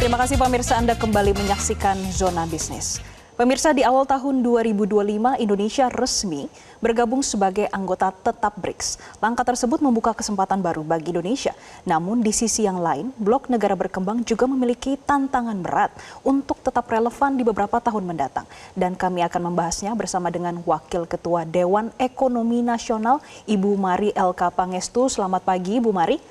Terima kasih pemirsa, Anda kembali menyaksikan Zona Bisnis. Pemirsa, di awal tahun 2025 Indonesia resmi bergabung sebagai anggota tetap BRICS. Langkah tersebut membuka kesempatan baru bagi Indonesia. Namun di sisi yang lain, blok negara berkembang juga memiliki tantangan berat untuk tetap relevan di beberapa tahun mendatang. Dan kami akan membahasnya bersama dengan Wakil Ketua Dewan Ekonomi Nasional, Ibu Mari LK Pangestu. Selamat pagi, Ibu Mari.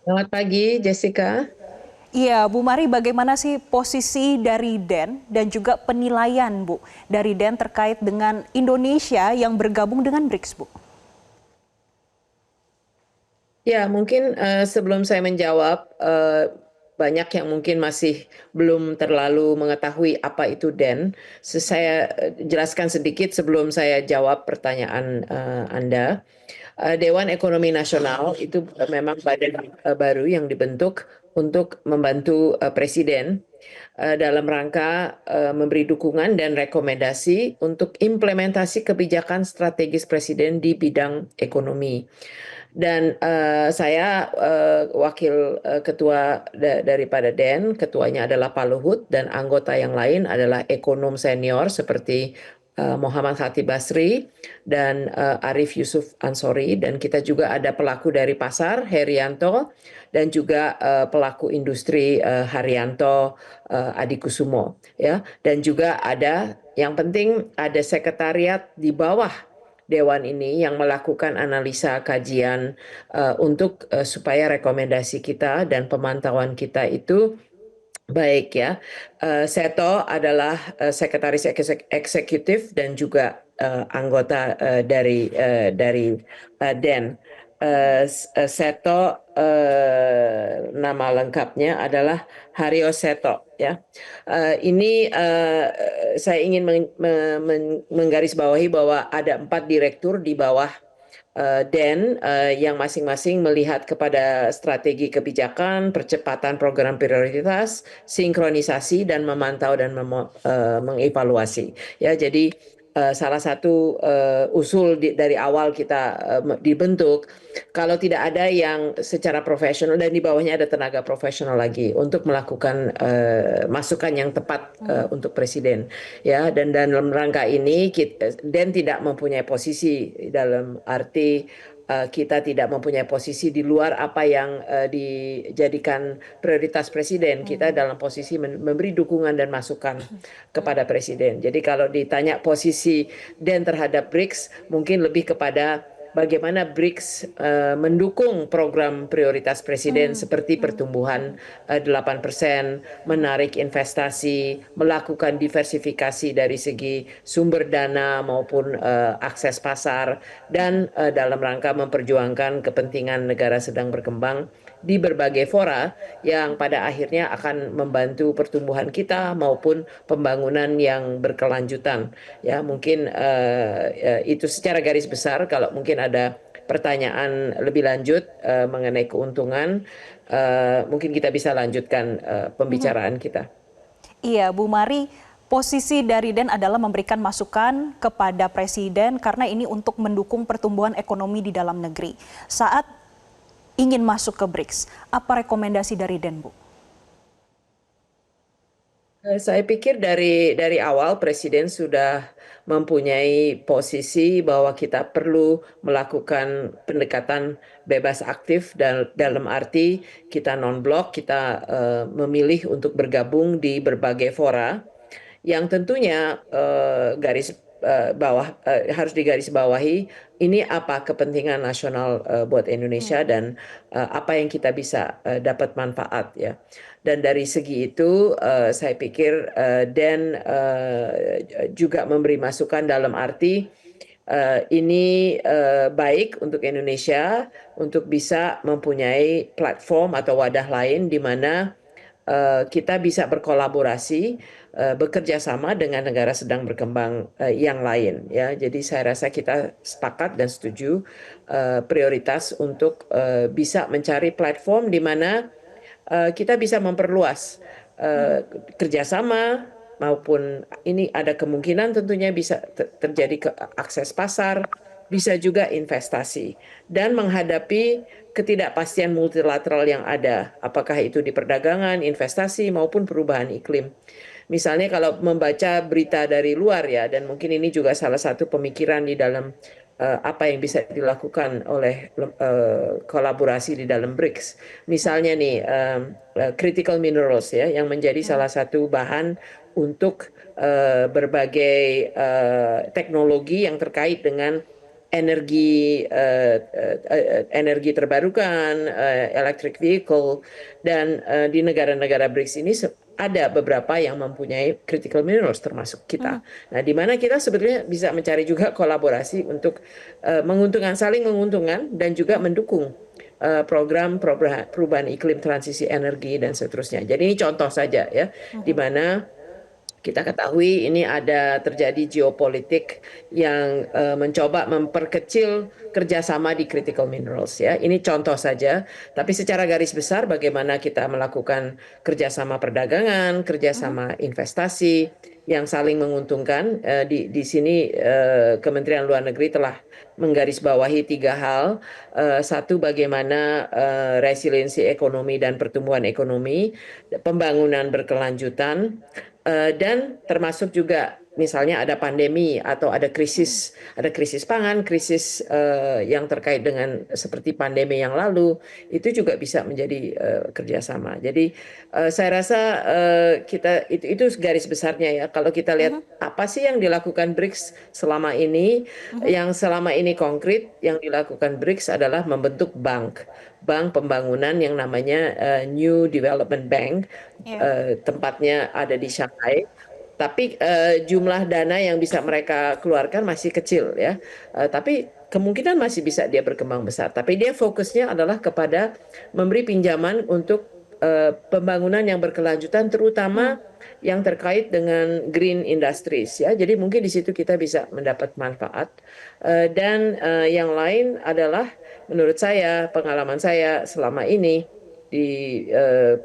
Selamat pagi, Jessica. Iya, Bu Mari, bagaimana sih posisi dari DEN dan juga penilaian, Bu, dari DEN terkait dengan Indonesia yang bergabung dengan BRICS, Bu? Ya, mungkin sebelum saya menjawab, banyak yang mungkin masih belum terlalu mengetahui apa itu DEN. Saya jelaskan sedikit sebelum saya jawab pertanyaan Anda. Dewan Ekonomi Nasional itu memang badan baru yang dibentuk untuk membantu Presiden dalam rangka memberi dukungan dan rekomendasi untuk implementasi kebijakan strategis Presiden di bidang ekonomi. Dan saya wakil ketua daripada DEN, ketuanya adalah Pak Luhut, dan anggota yang lain adalah ekonom senior seperti Muhammad Khatib Basri dan Arif Yusuf Ansori, dan kita juga ada pelaku dari pasar Herianto dan juga pelaku industri Haryanto Adikusumo, ya. Dan juga ada yang penting ada sekretariat di bawah Dewan ini yang melakukan analisa kajian untuk supaya rekomendasi kita dan pemantauan kita itu baik, ya. Seto adalah sekretaris eksekutif dan juga anggota dari DEN. Seto nama lengkapnya adalah Haryo Seto, ya. Ini saya ingin menggarisbawahi bahwa ada 4 direktur di bawah DEN yang masing-masing melihat kepada strategi kebijakan, percepatan program prioritas, sinkronisasi, dan memantau dan mengevaluasi. Ya, jadi salah satu usul dari awal kita dibentuk, kalau tidak ada yang secara profesional, dan di bawahnya ada tenaga profesional lagi untuk melakukan masukan yang tepat untuk Presiden, ya. Dan dalam rangka ini DEN tidak mempunyai posisi, dalam arti kita tidak mempunyai posisi di luar apa yang dijadikan prioritas Presiden. Kita dalam posisi memberi dukungan dan masukan kepada Presiden. Jadi kalau ditanya posisi DEN terhadap BRICS, mungkin lebih kepada bagaimana BRICS mendukung program prioritas Presiden seperti pertumbuhan 8%, menarik investasi, melakukan diversifikasi dari segi sumber dana maupun akses pasar, dan dalam rangka memperjuangkan kepentingan negara sedang berkembang di berbagai fora yang pada akhirnya akan membantu pertumbuhan kita maupun pembangunan yang berkelanjutan. Ya, mungkin itu secara garis besar. Kalau mungkin ada pertanyaan lebih lanjut mengenai keuntungan, mungkin kita bisa lanjutkan pembicaraan kita. Iya, Bu Mari, posisi dari DEN adalah memberikan masukan kepada Presiden karena ini untuk mendukung pertumbuhan ekonomi di dalam negeri. Saat ingin masuk ke BRICS, apa rekomendasi dari DEN, Bu? Saya pikir dari awal Presiden sudah mempunyai posisi bahwa kita perlu melakukan pendekatan bebas aktif, dalam arti kita non-blok, kita memilih untuk bergabung di berbagai fora yang tentunya harus digarisbawahi ini apa kepentingan nasional buat Indonesia dan apa yang kita bisa dapat manfaat, ya. Dan dari segi itu saya pikir DEN juga memberi masukan dalam arti ini baik untuk Indonesia untuk bisa mempunyai platform atau wadah lain di mana kita bisa berkolaborasi, bekerja sama dengan negara sedang berkembang yang lain, ya. Jadi saya rasa kita sepakat dan setuju prioritas untuk bisa mencari platform di mana kita bisa memperluas kerjasama, maupun ini ada kemungkinan tentunya bisa terjadi akses pasar, bisa juga investasi, dan menghadapi ketidakpastian multilateral yang ada, apakah itu di perdagangan, investasi, maupun perubahan iklim. Misalnya kalau membaca berita dari luar ya, dan mungkin ini juga salah satu pemikiran di dalam apa yang bisa dilakukan oleh kolaborasi di dalam BRICS. Misalnya nih, critical minerals ya, yang menjadi salah satu bahan untuk berbagai teknologi yang terkait dengan energi terbarukan, electric vehicle, dan di negara-negara BRICS ini ada beberapa yang mempunyai critical minerals termasuk kita. Nah, di mana kita sebetulnya bisa mencari juga kolaborasi untuk saling menguntungkan dan juga mendukung program perubahan iklim, transisi energi, dan seterusnya. Jadi ini contoh saja ya, di mana kita ketahui ini ada terjadi geopolitik yang mencoba memperkecil kerjasama di critical minerals ya. Ini contoh saja, tapi secara garis besar bagaimana kita melakukan kerjasama perdagangan, kerjasama investasi yang saling menguntungkan. Di sini Kementerian Luar Negeri telah menggarisbawahi 3 hal. Satu, bagaimana resiliensi ekonomi dan pertumbuhan ekonomi, pembangunan berkelanjutan, dan termasuk juga misalnya ada pandemi atau ada krisis pangan, krisis yang terkait dengan seperti pandemi yang lalu, itu juga bisa menjadi kerjasama. Jadi saya rasa kita itu garis besarnya ya. Kalau kita lihat apa sih yang dilakukan BRICS selama ini, yang selama ini konkret yang dilakukan BRICS adalah membentuk bank pembangunan yang namanya New Development Bank, tempatnya ada di Shanghai. Tapi jumlah dana yang bisa mereka keluarkan masih kecil ya. Tapi kemungkinan masih bisa dia berkembang besar. Tapi dia fokusnya adalah kepada memberi pinjaman untuk pembangunan yang berkelanjutan, terutama yang terkait dengan green industries ya. Jadi mungkin di situ kita bisa mendapat manfaat. Dan yang lain adalah menurut saya, pengalaman saya selama ini di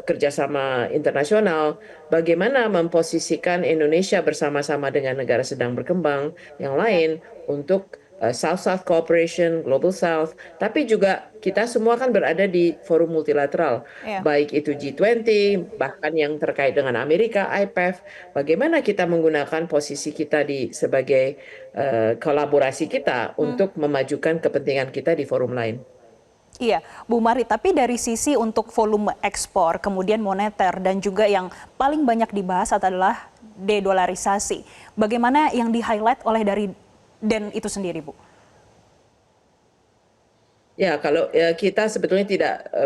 kerjasama internasional, bagaimana memposisikan Indonesia bersama-sama dengan negara sedang berkembang yang lain untuk South-South Cooperation, Global South, tapi juga kita semua kan berada di forum multilateral, baik itu G20, bahkan yang terkait dengan Amerika, IPEF, bagaimana kita menggunakan posisi kita sebagai kolaborasi kita untuk memajukan kepentingan kita di forum lain. Iya, Bu Mari, tapi dari sisi untuk volume ekspor, kemudian moneter, dan juga yang paling banyak dibahas adalah dedolarisasi. Bagaimana yang di-highlight oleh dari DEN itu sendiri, Bu? Ya, kalau kita sebetulnya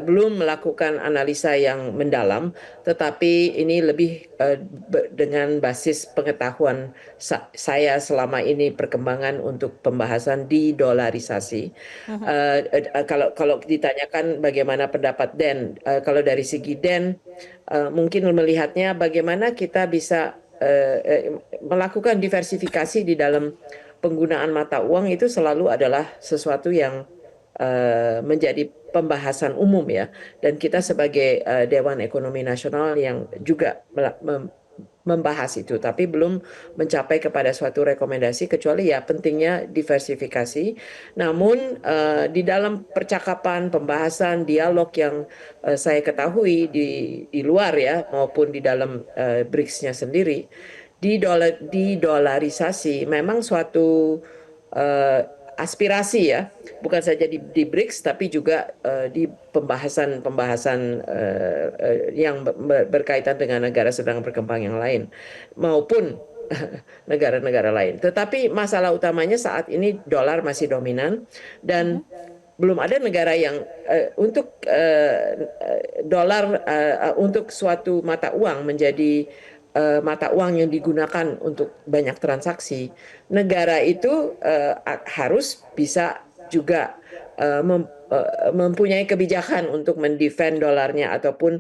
belum melakukan analisa yang mendalam, tetapi ini lebih dengan basis pengetahuan saya selama ini perkembangan untuk pembahasan di-dolarisasi. Kalau ditanyakan bagaimana pendapat DEN, kalau dari segi DEN mungkin melihatnya bagaimana kita bisa melakukan diversifikasi di dalam penggunaan mata uang itu selalu adalah sesuatu yang menjadi pembahasan umum ya, dan kita sebagai Dewan Ekonomi Nasional yang juga membahas itu, tapi belum mencapai kepada suatu rekomendasi, kecuali ya pentingnya diversifikasi. Namun di dalam percakapan, pembahasan, dialog yang saya ketahui di luar ya, maupun di dalam BRICS-nya sendiri, di-dolarisasi memang suatu aspirasi ya, bukan saja di BRICS tapi juga di pembahasan yang berkaitan dengan negara sedang berkembang yang lain maupun negara-negara lain. Tetapi masalah utamanya saat ini dolar masih dominan dan belum ada negara yang untuk dolar untuk suatu mata uang menjadi mata uang yang digunakan untuk banyak transaksi, negara itu harus bisa juga mempunyai kebijakan untuk mendefend dolarnya ataupun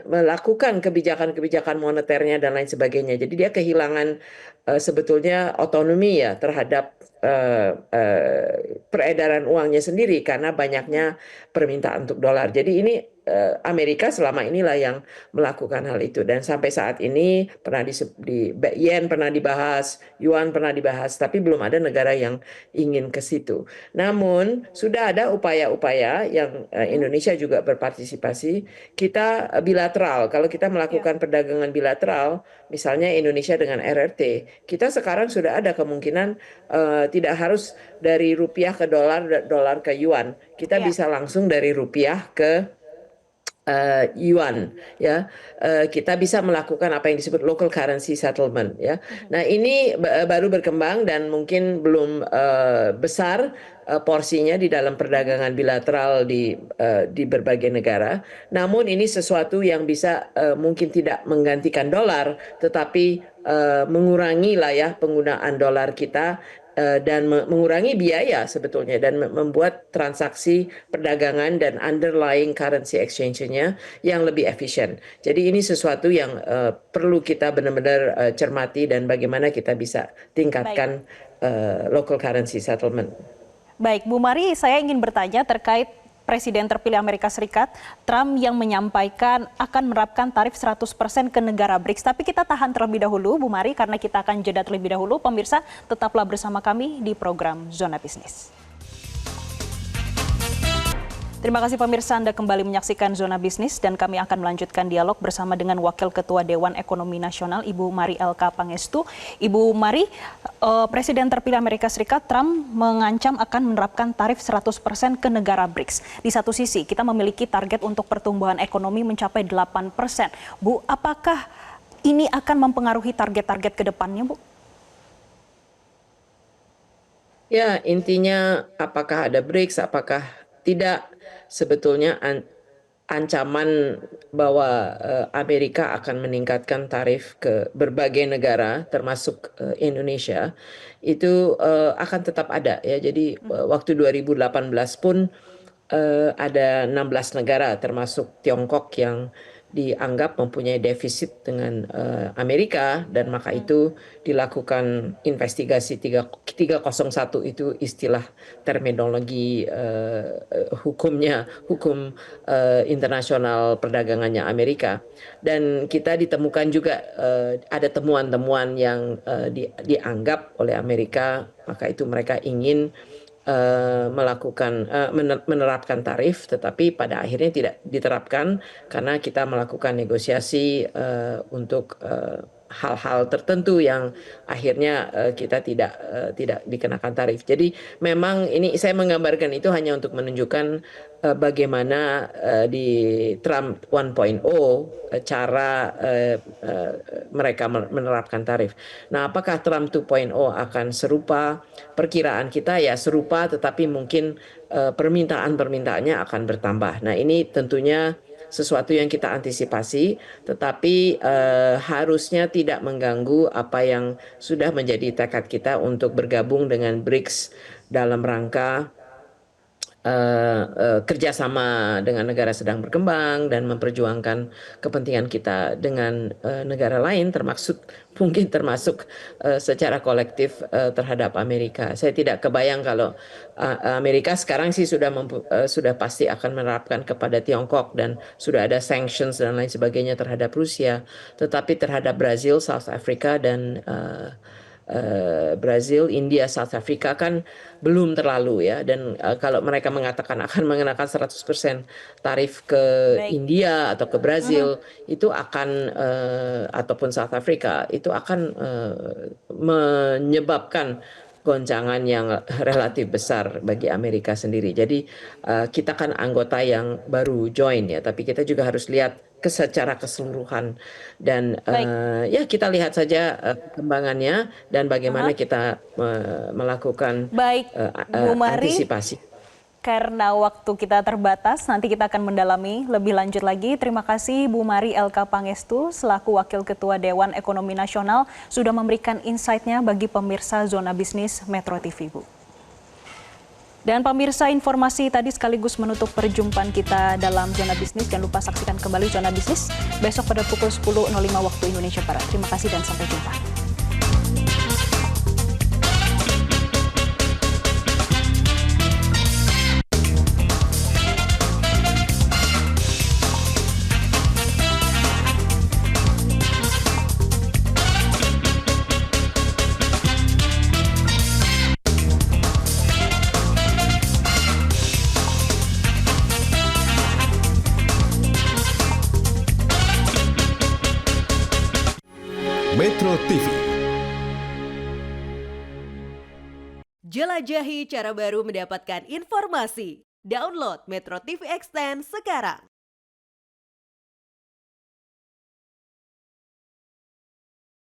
melakukan kebijakan-kebijakan moneternya dan lain sebagainya. Jadi dia kehilangan sebetulnya otonomi ya terhadap peredaran uangnya sendiri karena banyaknya permintaan untuk dolar. Jadi ini Amerika selama inilah yang melakukan hal itu, dan sampai saat ini yen pernah dibahas, yuan pernah dibahas, tapi belum ada negara yang ingin ke situ. Namun sudah ada upaya-upaya yang Indonesia juga berpartisipasi. Kita bilateral, kalau kita melakukan perdagangan bilateral, misalnya Indonesia dengan RRT, kita sekarang sudah ada kemungkinan tidak harus dari rupiah ke dolar, dolar ke yuan. Kita bisa langsung dari rupiah ke yuan, ya. Kita bisa melakukan apa yang disebut local currency settlement, ya. Nah, ini baru berkembang dan mungkin belum besar porsinya di dalam perdagangan bilateral di berbagai negara. Namun ini sesuatu yang bisa mungkin tidak menggantikan dolar, tetapi mengurangi lah ya penggunaan dolar kita, dan mengurangi biaya sebetulnya, dan membuat transaksi perdagangan dan underlying currency exchange-nya yang lebih efisien. Jadi ini sesuatu yang perlu kita benar-benar cermati, dan bagaimana kita bisa tingkatkan local currency settlement. Baik, Bu Mari, saya ingin bertanya terkait Presiden terpilih Amerika Serikat, Trump, yang menyampaikan akan menerapkan tarif 100% ke negara BRICS. Tapi kita tahan terlebih dahulu, Bu Mari, karena kita akan jeda terlebih dahulu. Pemirsa, tetaplah bersama kami di program Zona Bisnis. Terima kasih pemirsa, Anda kembali menyaksikan Zona Bisnis, dan kami akan melanjutkan dialog bersama dengan Wakil Ketua Dewan Ekonomi Nasional, Ibu Mari LK Pangestu. Ibu Mari, Presiden terpilih Amerika Serikat Trump mengancam akan menerapkan tarif 100% ke negara BRICS. Di satu sisi, kita memiliki target untuk pertumbuhan ekonomi mencapai 8%. Bu, apakah ini akan mempengaruhi target-target ke depannya, Bu? Ya, intinya apakah ada BRICS, apakah tidak, sebetulnya ancaman bahwa Amerika akan meningkatkan tarif ke berbagai negara termasuk Indonesia itu akan tetap ada, ya. Jadi waktu 2018 pun ada 16 negara termasuk Tiongkok yang dianggap mempunyai defisit dengan Amerika, dan maka itu dilakukan investigasi 301, itu istilah terminologi hukumnya, hukum internasional perdagangannya Amerika. Dan kita ditemukan juga ada temuan-temuan yang dianggap oleh Amerika, maka itu mereka ingin menerapkan tarif, tetapi pada akhirnya tidak diterapkan karena kita melakukan negosiasi untuk hal-hal tertentu yang akhirnya kita tidak dikenakan tarif. Jadi memang ini saya menggambarkan itu hanya untuk menunjukkan bagaimana di Trump 1.0 cara mereka menerapkan tarif. Nah, apakah Trump 2.0 akan serupa? Perkiraan kita ya serupa, tetapi mungkin permintaannya akan bertambah. Nah, ini tentunya sesuatu yang kita antisipasi, tetapi harusnya tidak mengganggu apa yang sudah menjadi tekad kita untuk bergabung dengan BRICS dalam rangka kerjasama dengan negara sedang berkembang dan memperjuangkan kepentingan kita dengan negara lain, termasuk secara kolektif terhadap Amerika. Saya tidak kebayang kalau Amerika sekarang sih sudah pasti akan menerapkan kepada Tiongkok, dan sudah ada sanctions dan lain sebagainya terhadap Rusia, tetapi terhadap Brazil, South Africa, dan Brazil, India, South Africa kan belum terlalu, ya. Dan kalau mereka mengatakan akan mengenakan 100% tarif ke India atau ke Brazil, itu akan ataupun South Africa, itu akan menyebabkan goncangan yang relatif besar bagi Amerika sendiri. Jadi kita kan anggota yang baru join, ya, tapi kita juga harus lihat secara keseluruhan, dan ya kita lihat saja perkembangannya dan bagaimana kita melakukan Bu Mari, antisipasi. Karena waktu kita terbatas, nanti kita akan mendalami lebih lanjut lagi. Terima kasih Bu Mari LK Pangestu selaku Wakil Ketua Dewan Ekonomi Nasional sudah memberikan insight-nya bagi pemirsa Zona Bisnis Metro TV, Bu. Dan pemirsa, informasi tadi sekaligus menutup perjumpaan kita dalam Zona Bisnis. Jangan lupa saksikan kembali Zona Bisnis besok pada pukul 10.05 waktu Indonesia Barat. Terima kasih dan sampai jumpa. Metro TV. Jelajahi cara baru mendapatkan informasi. Download Metro TV Extend sekarang.